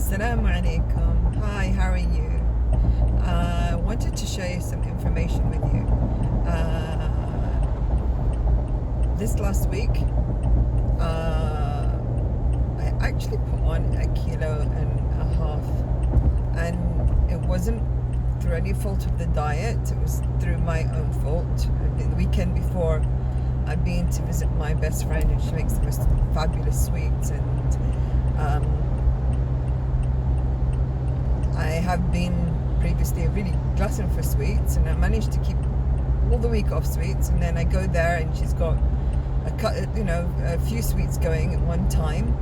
Assalamu alaikum. Hi, how are you? I wanted to share some information with you. This last week, I actually put on 1.5 kilos, and it wasn't through any fault of the diet. It was through my own fault. The weekend before, I'd been to visit my best friend, and she makes the most fabulous sweets, and I have been previously a really glutton for sweets, and I managed to keep all the week off sweets, and then I go there and she's got a few sweets going at one time,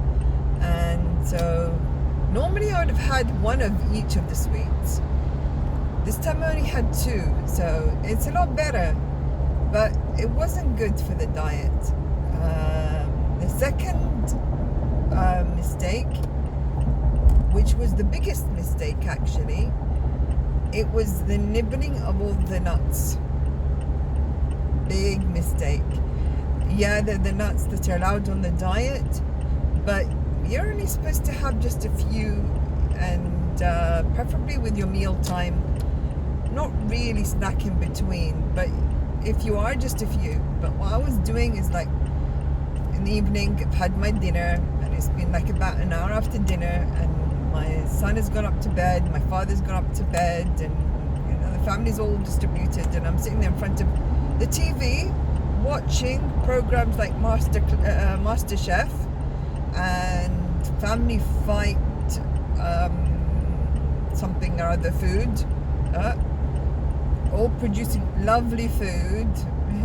and so normally I would have had one of each of the sweets. This time I only had 2, so it's a lot better, but it wasn't good for the diet. The second mistake, which was the biggest mistake actually, it was the nibbling of all the nuts. Big mistake. Yeah, they're the nuts that are allowed on the diet, but you're only supposed to have just a few, and preferably with your meal time, not really snack in between, but if you are, just a few. But what I was doing is, like, in the evening I've had my dinner, and it's been like about an hour after dinner, and my son has gone up to bed, my father's gone up to bed, and the family's all distributed, and I'm sitting there in front of the TV watching programs like Master Chef and Family Fight, something or other food, all producing lovely food,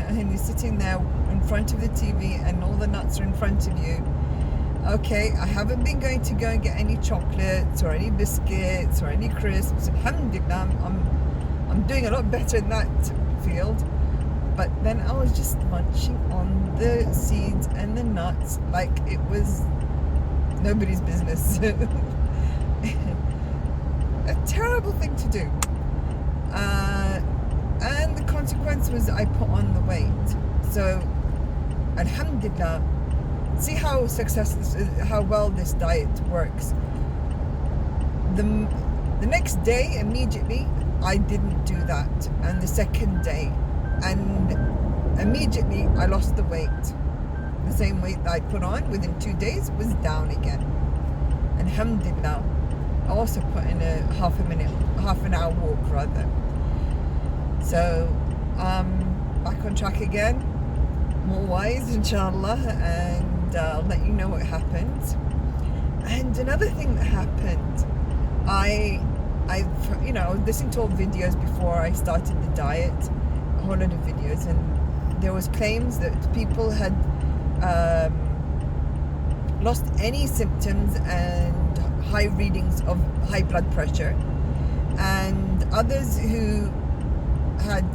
and you're sitting there in front of the TV and all the nuts are in front of you. Okay, I haven't been going to go and get any chocolates or any biscuits or any crisps. Alhamdulillah, I'm doing a lot better in that field. But then I was just munching on the seeds and the nuts like it was nobody's business. A terrible thing to do. And the consequence was I put on the weight. So, alhamdulillah, see how how well this diet works. The next day, immediately, I didn't do that, and the second day, and immediately I lost the weight. The same weight that I put on within 2 days was down again. Alhamdulillah. I also put in a half an hour walk rather. So back on track again, more wise, inshallah, and I'll let you know what happens. And another thing that happened, I was listening to all videos before I started the diet, a whole lot of videos, and there was claims that people had lost any symptoms and high readings of high blood pressure, and others who had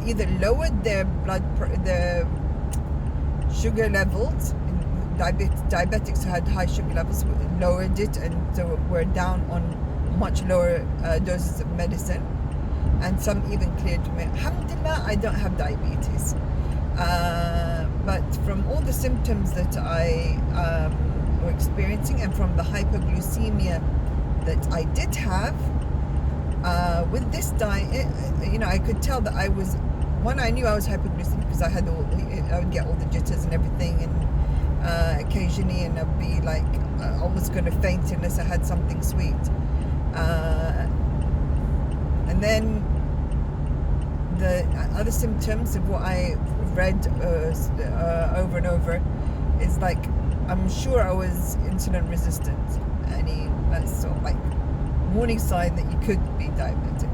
either lowered their sugar levels. Diabetics who had high sugar levels lowered it, and so were down on much lower doses of medicine, and some even cleared me. Alhamdulillah, I don't have diabetes, but from all the symptoms that I were experiencing, and from the hypoglycemia that I did have, with this diet, I could tell that I was, I knew I was hypoglycemic because I would get all the jitters and everything, and occasionally, and I'd be like almost going to faint unless I had something sweet. And then the other symptoms of what I read over and over is, like, I'm sure I was insulin resistant. That's sort of like warning sign that you could be diabetic.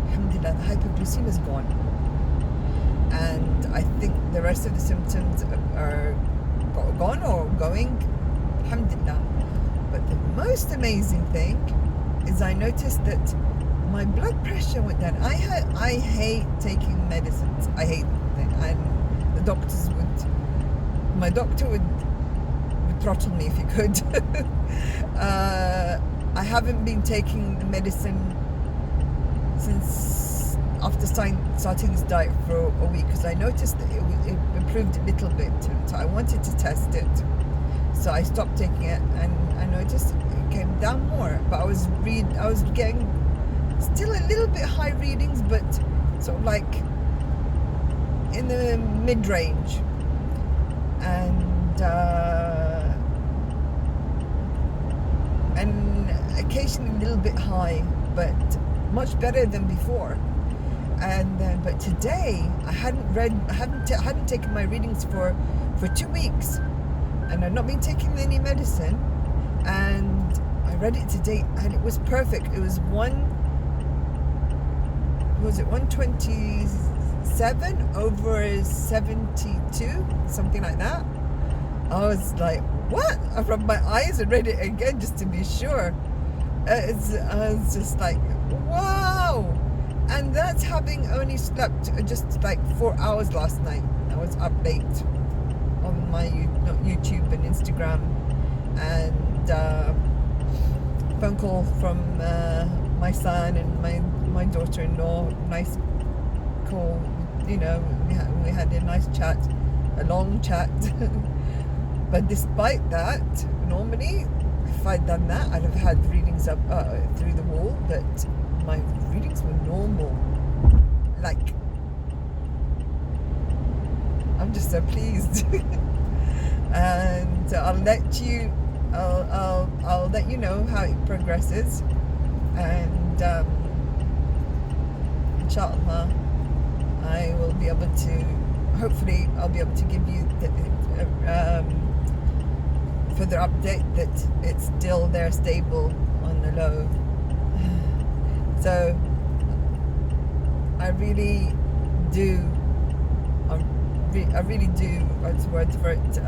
Alhamdulillah, the hypoglycemia is gone, and I think the rest of the symptoms are gone or going. Alhamdulillah. But the most amazing thing is I noticed that my blood pressure went down. I hate taking medicines. I hate them, and my doctor would throttle me if he could. I haven't been taking the medicine since after starting this diet for a week, because I noticed that it improved a little bit, so I wanted to test it. So I stopped taking it, and I noticed it came down more. But I was getting still a little bit high readings, but sort of like in the mid-range, and occasionally a little bit high, but much better than before. And but today I hadn't taken my readings for 2 weeks, and I've not been taking any medicine, and I read it today and it was perfect. It was 127 over 72, something like that. I was like, what? I rubbed my eyes and read it again just to be sure. I was just like, wow. And that's having only slept just like 4 hours last night. I was up late on my YouTube and Instagram, and phone call from my son and my daughter-in-law. Nice call, we had a nice chat, a long chat. But despite that, normally if I'd done that, I'd have had readings up through the wall, but my readings were normal. Like, I'm just so pleased. And I'll let you know how it progresses, and inshallah I will be able to, hopefully I'll be able to give you the further update that it's still there, stable on the low. So I really do, what's the word for it,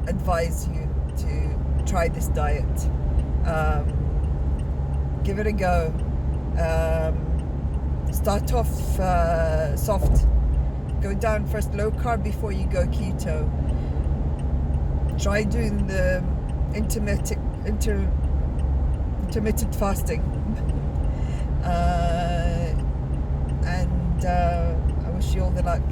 advise you to try this diet. Give it a go. Start off soft. Go down first low carb before you go keto. Try doing the intermittent fasting. And I wish you all the luck.